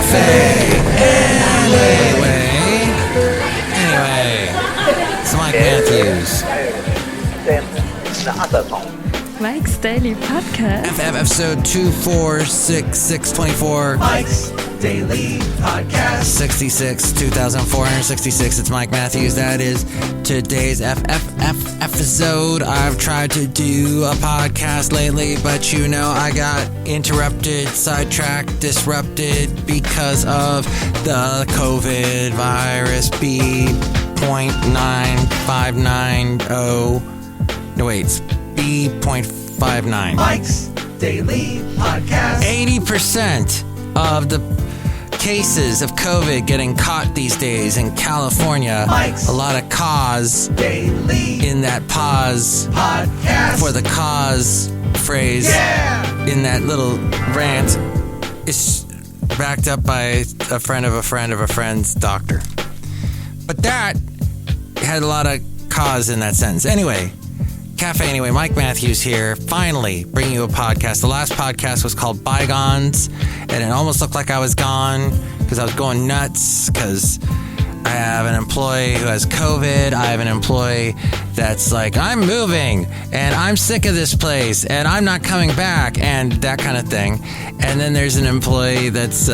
Anyway, it's Mike Matthews. Mike's Daily Podcast. Episode 246, Mike's Daily Podcast. 66, 2466. It's Mike Matthews. That is today's episode. I've tried to do a podcast lately, but you know, I got interrupted, sidetracked, disrupted because of the COVID virus B.9590. No, wait, it's B.59. Mike's Daily Podcast. 80% of the cases of COVID getting caught these days in California. Mike's a lot of cause Daily in that pause Podcast. for the cause phrase in that little rant is backed up by a friend of a friend of a friend's doctor. But that had a lot of cause in that sentence. Anyway, Mike Matthews here, finally bringing you a podcast. The last podcast was called Bygones, and it almost looked like I was gone because I was going nuts because I have an employee who has COVID. I have an employee that's like, I'm moving, and I'm sick of this place, and I'm not coming back, and that kind of thing. And then there's an employee that's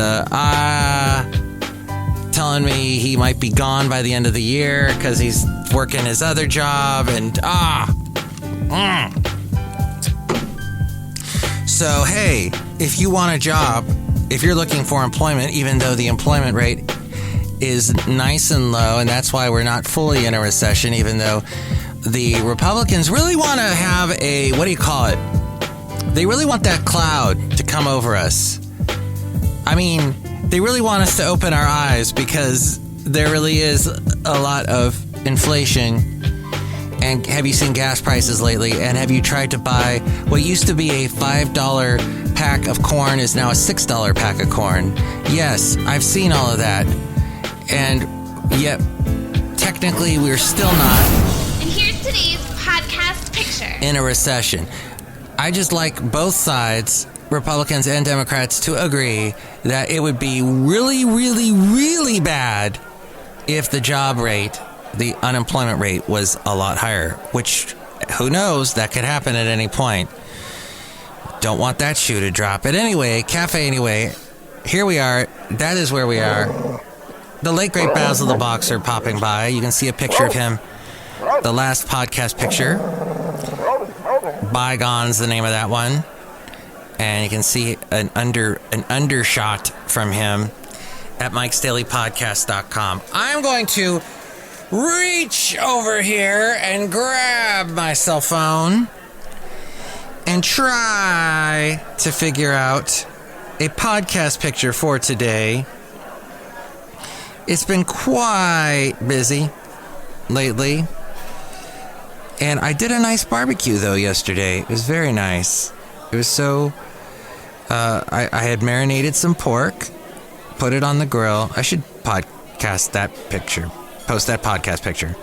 telling me he might be gone by the end of the year because he's working his other job, and So, hey, if you want a job, if you're looking for employment, even though the employment rate is nice and low, and that's why we're not fully in a recession, even though the Republicans really want to have a, they really want that cloud to come over us. I mean, they really want us to open our eyes because there really is a lot of inflation. And have you seen gas prices lately? And have you tried to buy what used to be a $5 pack of corn is now a $6 pack of corn? Yes, I've seen all of that. And yet, technically, we're still not. And here's today's podcast picture. In a recession. I just like both sides, Republicans and Democrats, to agree that it would be really, really, really bad if the job rate, the unemployment rate, was a lot higher, which, who knows, that could happen at any point. Don't want that shoe to drop. But anyway, here we are. That is where we are. The late, great Basil the Boxer popping by. You can see a picture of him. The last podcast picture. Bygones, the name of that one. And you can see an undershot from him at MikesDailyPodcast.com. I'm going to reach over here and grab my cell phone and try to figure out a podcast picture for today. It's been quite busy lately. And I did a nice barbecue, though, yesterday. It was very nice. It was so... I had marinated some pork, put it on the grill. I should podcast that picture. Post that podcast picture.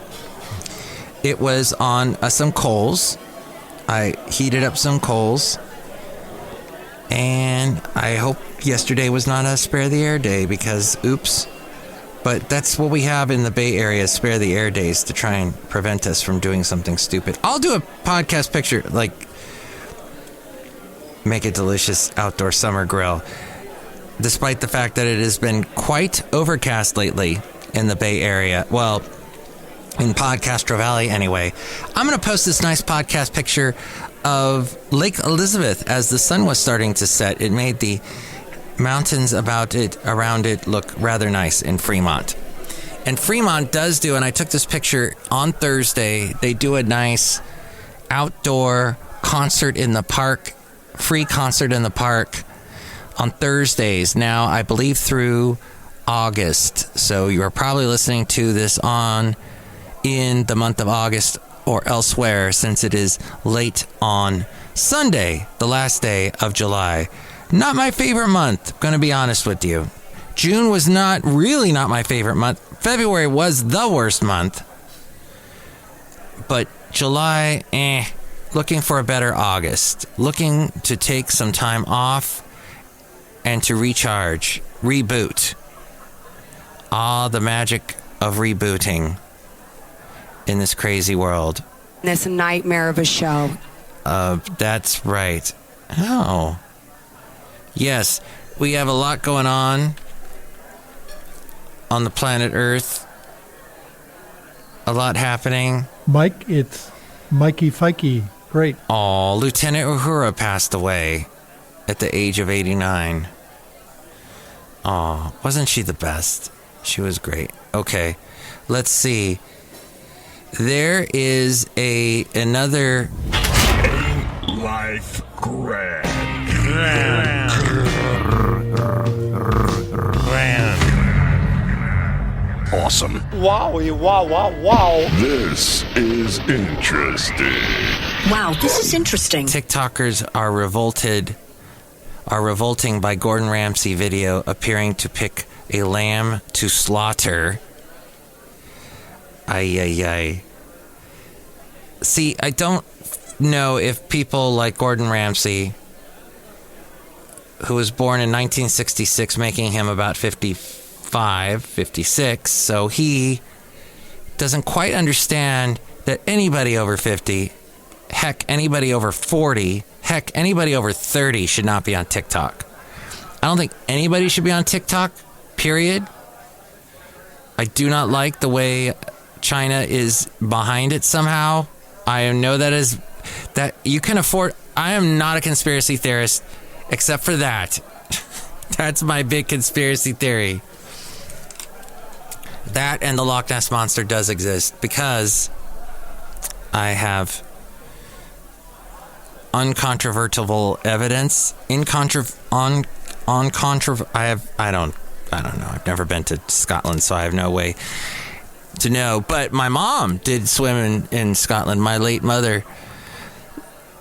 It was on some coals. I heated up some coals. And I hope yesterday was not a spare the air day because, oops. But that's what we have in the Bay Area, spare the air days, to try and prevent us from doing something stupid. I'll do a podcast picture, like make a delicious outdoor summer grill. Despite the fact that it has been quite overcast lately in the Bay Area. Well, in Podcastro Valley anyway. I'm going to post this nice podcast picture of Lake Elizabeth as the sun was starting to set. It made the mountains around it look rather nice in Fremont. And Fremont does do, and I took this picture on Thursday, they do a nice outdoor concert in the park, free concert in the park on Thursdays. Now, I believe through August. So you are probably listening to this in the month of August or elsewhere, since it is late on Sunday, the last day of July. Not my favorite month, going to be honest with you. June was not my favorite month. February was the worst month. But July, looking for a better August. Looking to take some time off and to recharge, reboot. The magic of rebooting in this crazy world. This nightmare of a show. That's right. Oh. Yes, we have a lot going on the planet Earth. A lot happening. Mike, it's Mikey Fikey. Great. Oh, Lieutenant Uhura passed away at the age of 89. Oh, wasn't she the best? She was great. Okay, let's see. There is another... Life Grand. Awesome. Wow, wow, wow, wow. This is interesting. Wow, this is interesting. TikTokers are revolting by Gordon Ramsay video appearing to pick a lamb to slaughter. Ay. See, I don't know if people like Gordon Ramsay, who was born in 1966, making him about 55, 56, so he doesn't quite understand that anybody over 50, heck, anybody over 40, heck, anybody over 30 should not be on TikTok. I don't think anybody should be on TikTok, period. I do not like the way China is behind it somehow. I know that you can afford... I am not a conspiracy theorist, except for that. That's my big conspiracy theory. That and the Loch Ness Monster does exist, because I have uncontrovertible evidence. I don't know. I've never been to Scotland, so I have no way to know. But my mom did swim in Scotland. My late mother,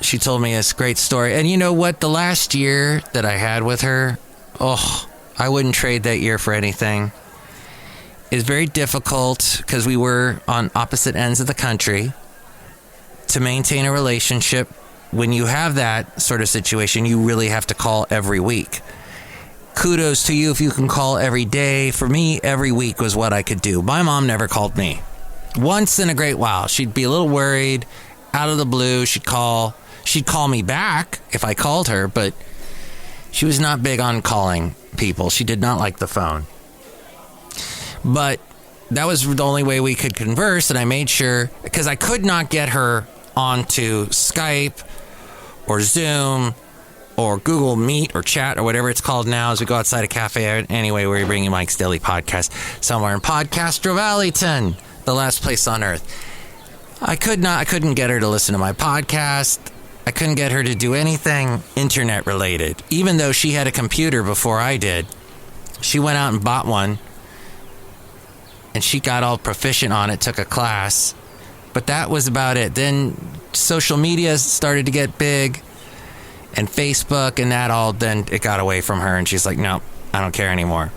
she told me this great story. And you know what? The last year that I had with her, I wouldn't trade that year for anything. It's very difficult because we were on opposite ends of the country to maintain a relationship. When you have that sort of situation, you really have to call every week. Kudos to you if you can call every day. For me, every week was what I could do. My mom never called me. Once in a great while, she'd be a little worried, out of the blue, she'd call me back if I called her, but she was not big on calling people. She did not like the phone. But that was the only way we could converse, and I made sure, because I could not get her onto Skype or Zoom or Google Meet or Chat or whatever it's called now as we go outside a cafe. Anyway, we're bringing Mike's Daily Podcast somewhere in Podcastro Valleyton, the last place on earth. I couldn't get her to listen to my podcast. I couldn't get her to do anything internet related, even though she had a computer before I did. She went out and bought one, and she got all proficient on it, took a class, but that was about it. Then social media started to get big, and Facebook and that all, then it got away from her, and she's like, no, I don't care anymore.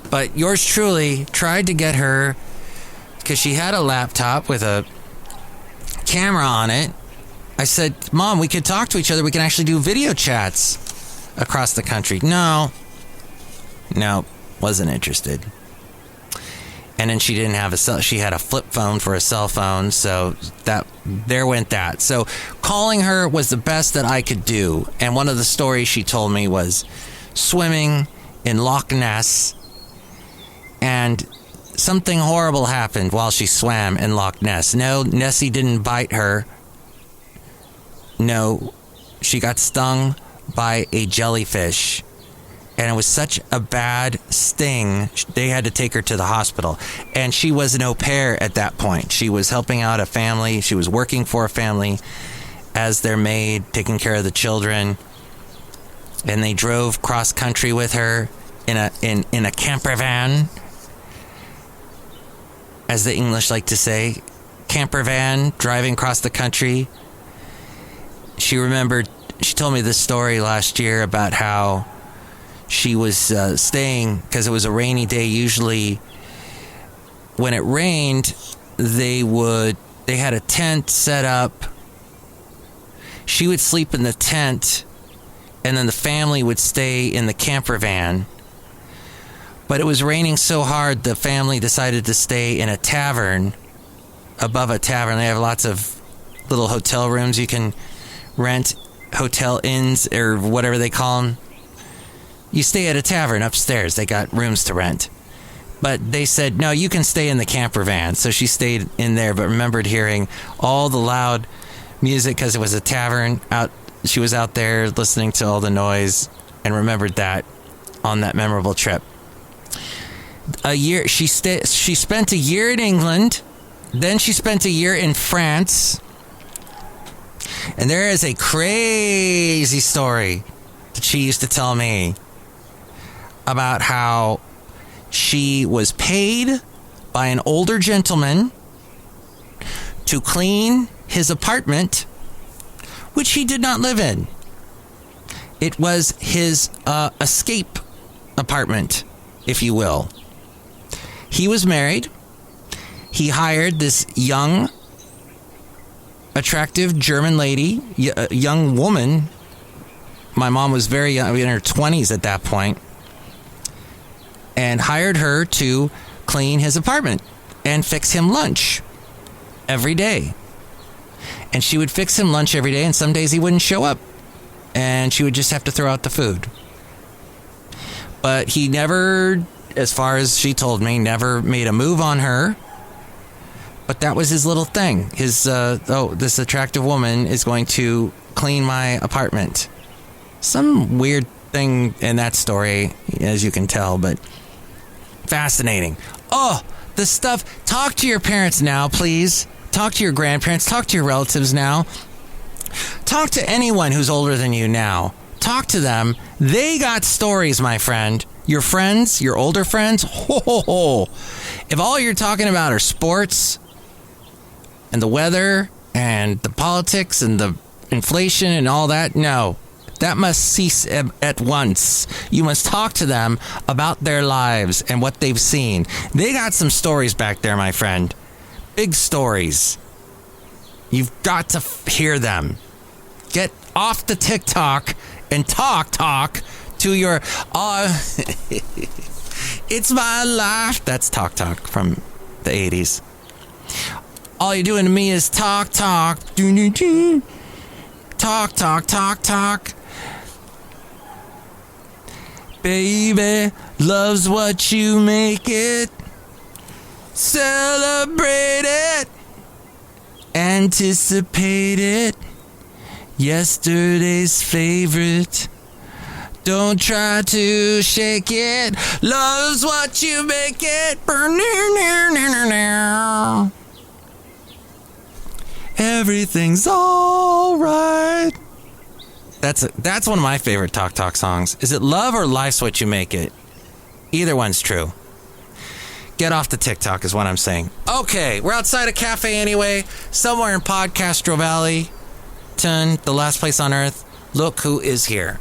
But yours truly tried to get her, because she had a laptop with a camera on it. I said, Mom, we could talk to each other. We can actually do video chats across the country. No, wasn't interested. And then she didn't have she had a flip phone for a cell phone, so there went that. So calling her was the best that I could do. And one of the stories she told me was swimming in Loch Ness, and something horrible happened while she swam in Loch Ness. No, Nessie didn't bite her. No, she got stung by a jellyfish. And it was such a bad sting, they had to take her to the hospital. And she was an au pair at that point. She was helping out a family. She was working for a family as their maid, taking care of the children. And they drove cross country with her in a camper van, as the English like to say. Camper van, driving across the country. She told me this story last year about how she was staying, because it was a rainy day. Usually when it rained, they had a tent set up. She would sleep in the tent, and then the family would stay in the camper van. But it was raining so hard, the family decided to stay in a tavern, above a tavern. They have lots of little hotel rooms you can rent, hotel inns, or whatever they call them. You stay at a tavern upstairs. They got rooms to rent. But they said, no, you can stay in the camper van. So she stayed in there, but remembered hearing all the loud music because it was a tavern. She was out there listening to all the noise and remembered that on that memorable trip. She spent a year in England. Then she spent a year in France. And there is a crazy story that she used to tell me about how she was paid by an older gentleman to clean his apartment, which he did not live in. It was his escape apartment, if you will. He was married. He hired this young, attractive German lady, a young woman. My mom was very young, in her 20s at that point, and hired her to clean his apartment and fix him lunch every day. And she would fix him lunch every day, and some days he wouldn't show up, and she would just have to throw out the food. But he never, as far as she told me, never made a move on her. But that was his little thing. This attractive woman is going to clean my apartment. Some weird thing in that story, as you can tell, but fascinating. Oh, the stuff. Talk to your parents now, please. Talk to your grandparents. Talk to your relatives now. Talk to anyone who's older than you now. Talk to them. They got stories, my friend. Your friends, your older friends, ho, ho, ho. If all you're talking about are sports and the weather and the politics and the inflation and all that, no. That must cease at once. You must talk to them about their lives and what they've seen. They got some stories back there, my friend. Big stories. You've got to hear them. Get off the TikTok and talk to your... It's my life. That's Talk from the 80s. All you're doing to me is talk. Talk. Baby loves what you make it. Celebrate it. Anticipate it. Yesterday's favorite. Don't try to shake it. Loves what you make it. Everything's all right. That's one of my favorite Talk songs. Is it Love or Life's What You Make It? Either one's true. Get off the TikTok is what I'm saying. Okay, we're outside a cafe anyway, somewhere in Podcastro Valley, the last place on earth. Look who is here.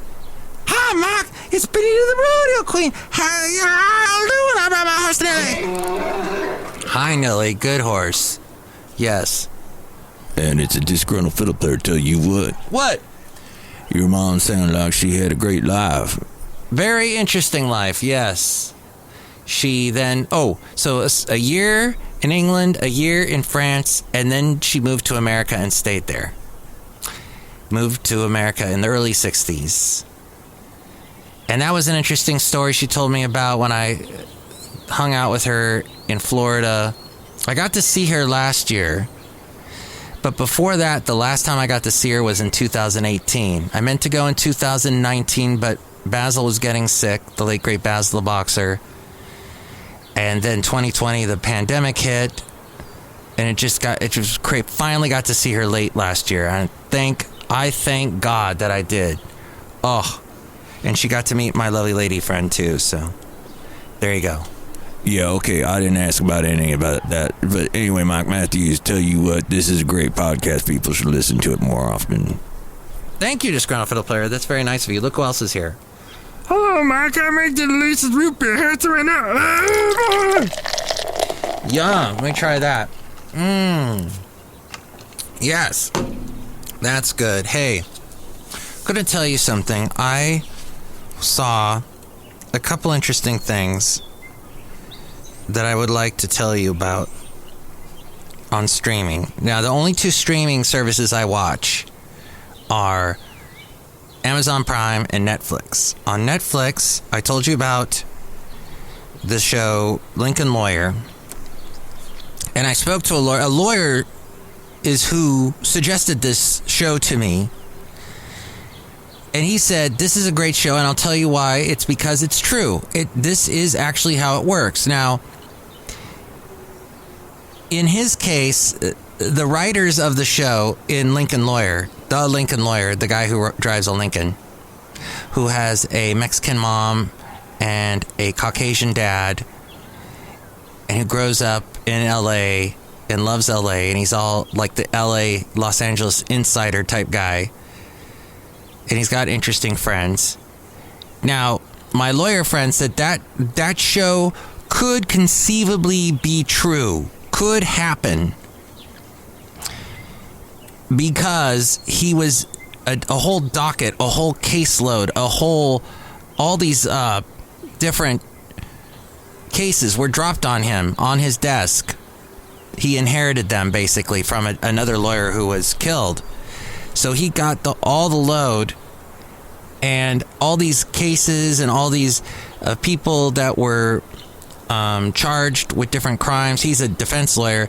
Hi, Mark. It's Benita the Rodeo Queen. How y'all doing? I brought my horse Nelly. Hi, Nelly. Good horse. Yes. And it's a disgruntled fiddle player, tell you what. What? Your mom sounded like she had a great life. Very interesting life, yes. She then, so a year in England, a year in France, and then she moved to America and stayed there. Moved to America in the early 60s. And that was an interesting story she told me about when I hung out with her in Florida. I got to see her last year. But before that, the last time I got to see her was in 2018. I meant to go in 2019, but Basil was getting sick, the late great Basil the boxer. And then 2020, the pandemic hit, and finally got to see her late last year. And I thank God that I did. Oh, and she got to meet my lovely lady friend too, so there you go. Yeah, okay, I didn't ask about any about that. But anyway, Mike Matthews, tell you what, this is a great podcast. People should listen to it more often. Thank you, Disgruntled Fiddle Player. That's very nice of you. Look who else is here. Hello, Mike. I made the delicious root beer. Here's it right now. Yum. Let me try that. Yes. That's good. Hey, going to tell you something. I saw a couple interesting things that I would like to tell you about on streaming. Now, the only two streaming services I watch are Amazon Prime and Netflix. On Netflix, I told you about the show Lincoln Lawyer, and I spoke to a lawyer. A lawyer is who suggested this show to me, and he said, this is a great show, and I'll tell you why. It's because it's true. This is actually how it works. Now, in his case, the writers of the show in Lincoln Lawyer, the guy who drives a Lincoln, who has a Mexican mom and a Caucasian dad, and who grows up in LA and loves LA, and he's all like the LA, Los Angeles insider type guy, and he's got interesting friends. Now, my lawyer friend said that show could conceivably be true. Could happen, because he was a whole docket, a whole caseload, all these different cases were dropped on him on his desk. He inherited them basically from another lawyer who was killed. So he got all the load, and all these cases and all these people that were charged with different crimes. He's a defense lawyer.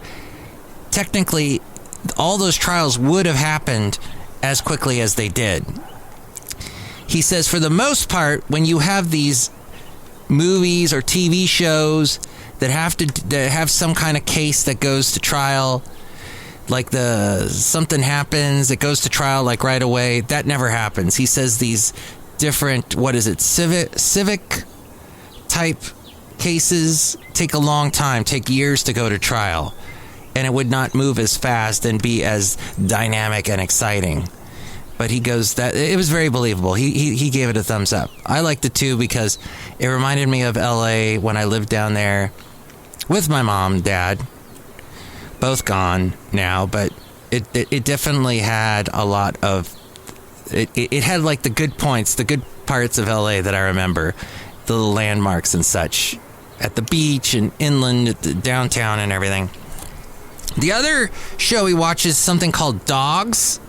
Technically, all those trials would have happened as quickly as they did. He says, for the most part, when you have these movies or TV shows that have some kind of case that goes to trial, like something happens, it goes to trial like right away, that never happens. He says these different, civic type cases take a long time, take years to go to trial, and it would not move as fast and be as dynamic and exciting. But he goes, that it was very believable. He gave it a thumbs up. I liked it too because it reminded me of LA when I lived down there with my mom, dad, both gone now, but it definitely had a lot of it had like the good points, the good parts of LA that I remember, the little landmarks and such at the beach and inland, at the downtown and everything. The other show we watch is something called Dogs,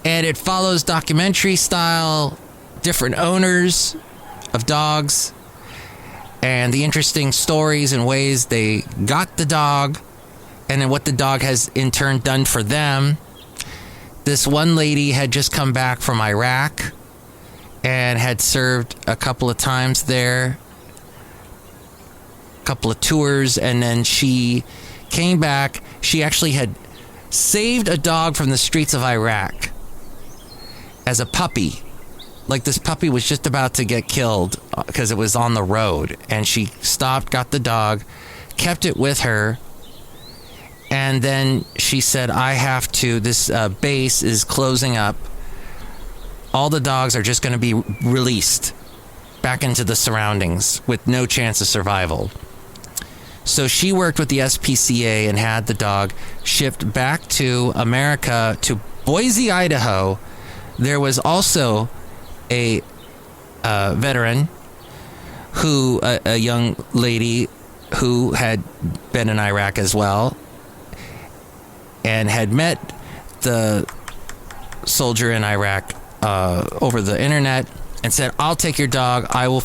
and it follows documentary style, different owners of dogs, and the interesting stories and ways they got the dog, and then what the dog has in turn done for them. This one lady had just come back from Iraq and had served a couple of times there, a couple of tours, and then she came back. She actually had saved a dog from the streets of Iraq as a puppy. Like, this puppy was just about to get killed because it was on the road, and she stopped, got the dog, kept it with her, and then she said, this base is closing up. All the dogs are just going to be released back into the surroundings with no chance of survival. So she worked with the SPCA and had the dog shipped back to America, to Boise, Idaho. There was also a veteran a young lady who had been in Iraq as well and had met the soldier in Iraq over the internet and said, I'll take your dog. I will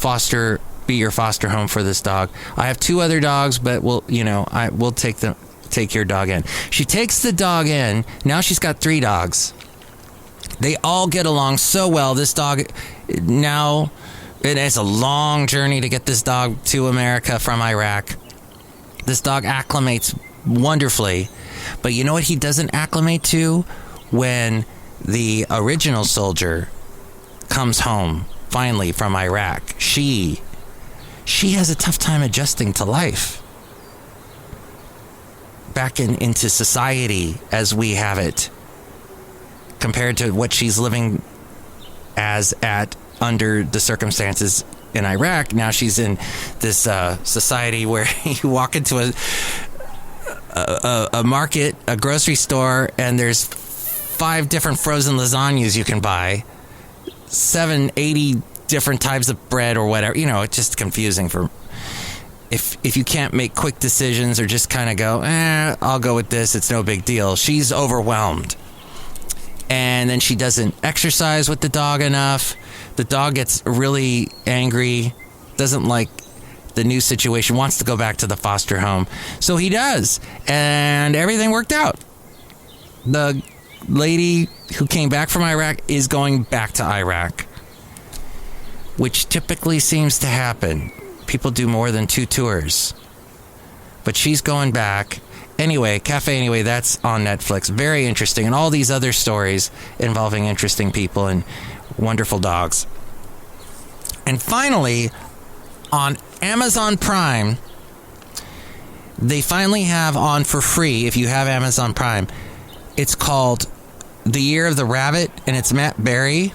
be your foster home for this dog. I have 2 other dogs, but we'll take your dog in. She takes the dog in. Now she's got 3 dogs. They all get along so well. This dog now, it's a long journey to get this dog to America from Iraq. This dog acclimates wonderfully. But you know what he doesn't acclimate to? When the original soldier comes home finally from Iraq, she has a tough time adjusting to life back into society as we have it, compared to what she's living under the circumstances in Iraq. Now she's in this society where you walk into a market, a grocery store, and there's 5 different frozen lasagnas you can buy, 80 different types of bread or whatever. You know, it's just confusing for if you can't make quick decisions or just kind of go, I'll go with this. It's no big deal. She's overwhelmed. And then she doesn't exercise with the dog enough. The dog gets really angry, doesn't like the new situation, wants to go back to the foster home. So he does. And everything worked out. The lady who came back from Iraq is going back to Iraq, which typically seems to happen. People do more than 2 tours. But she's going back. Anyway, Cafe Anyway, that's on Netflix. Very interesting. And all these other stories involving interesting people and wonderful dogs. And finally, on Amazon Prime, they finally have on for free, if you have Amazon Prime, it's called The Year of the Rabbit, and it's Matt Berry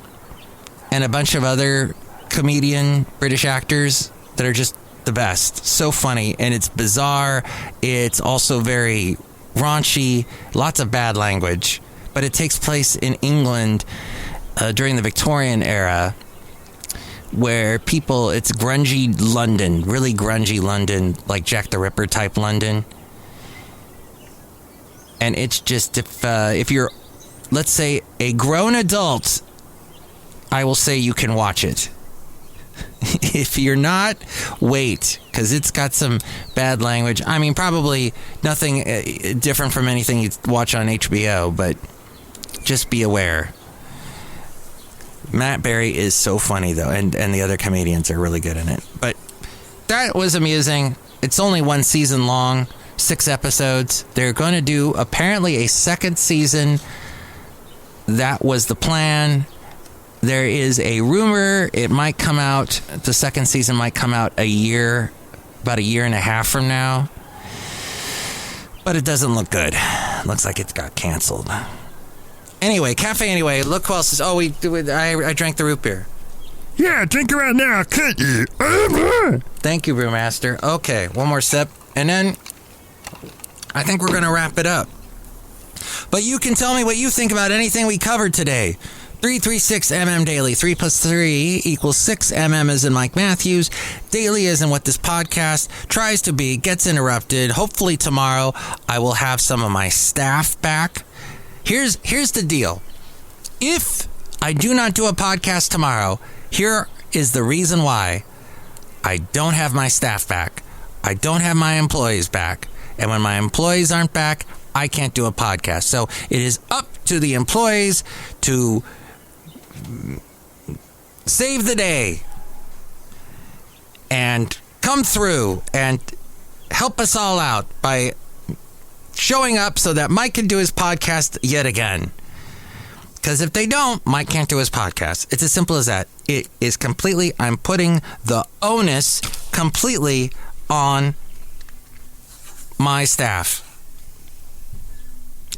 and a bunch of other comedian British actors that are just the best. So funny, and it's bizarre. It's also very raunchy, lots of bad language, but it takes place in England during the Victorian era, where it's grungy London, really grungy London, like Jack the Ripper type London. And it's just, if you're, let's say, a grown adult, I will say you can watch it. If you're not, wait, because it's got some bad language. I mean, probably nothing different from anything you watch on HBO, but just be aware. Matt Berry is so funny, though, and the other comedians are really good in it. But that was amusing. It's only 1 season long, 6 episodes. They're going to do, apparently, a 2nd season. That was the plan. There is a rumor it might come out, the 2nd season might come out about a year and a half from now. But it doesn't look good. Looks like it got canceled. Anyway, Cafe Anyway, look who else is... Oh, I drank the root beer. Yeah, drink it right now. Could you? Thank you, Brewmaster. Okay, one more sip. And then I think we're going to wrap it up. But you can tell me what you think about anything we covered today. 336mm daily. 3 plus 3 equals 6mm as in Mike Matthews. Daily is in what this podcast tries to be, gets interrupted. Hopefully tomorrow I will have some of my staff back. Here's the deal. If I do not do a podcast tomorrow, here is the reason why. I don't have my staff back. I don't have my employees back. And when my employees aren't back, I can't do a podcast. So it is up to the employees to save the day and come through and help us all out by showing up so that Mike can do his podcast yet again. Because if they don't, Mike can't do his podcast. It's as simple as that. It is completely, I'm putting the onus completely on my staff.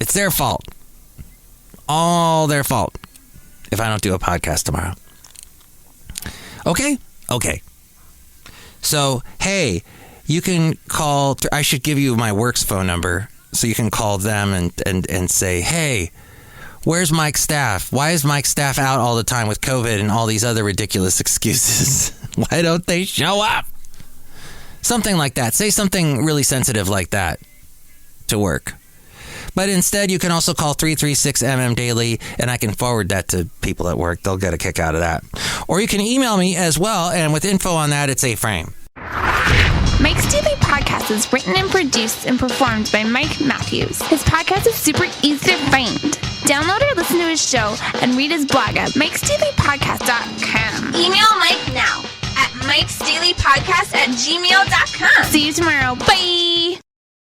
It's their fault. All their fault. If I don't do a podcast tomorrow. Okay? Okay. So, hey, you can call, I should give you my works phone number so you can call them and say, hey, where's Mike's staff? Why is Mike's staff out all the time with COVID and all these other ridiculous excuses? Why don't they show up? Something like that. Say something really sensitive like that to work. But instead, you can also call 336mm daily, and I can forward that to people at work. They'll get a kick out of that. Or you can email me as well, and with info on that, it's A-Frame. Mike's Daily Podcast is written and produced and performed by Mike Matthews. His podcast is super easy to find. Download or listen to his show and read his blog at MikesDailyPodcast.com. Email Mike now at MikesDailyPodcast@gmail.com. See you tomorrow. Bye!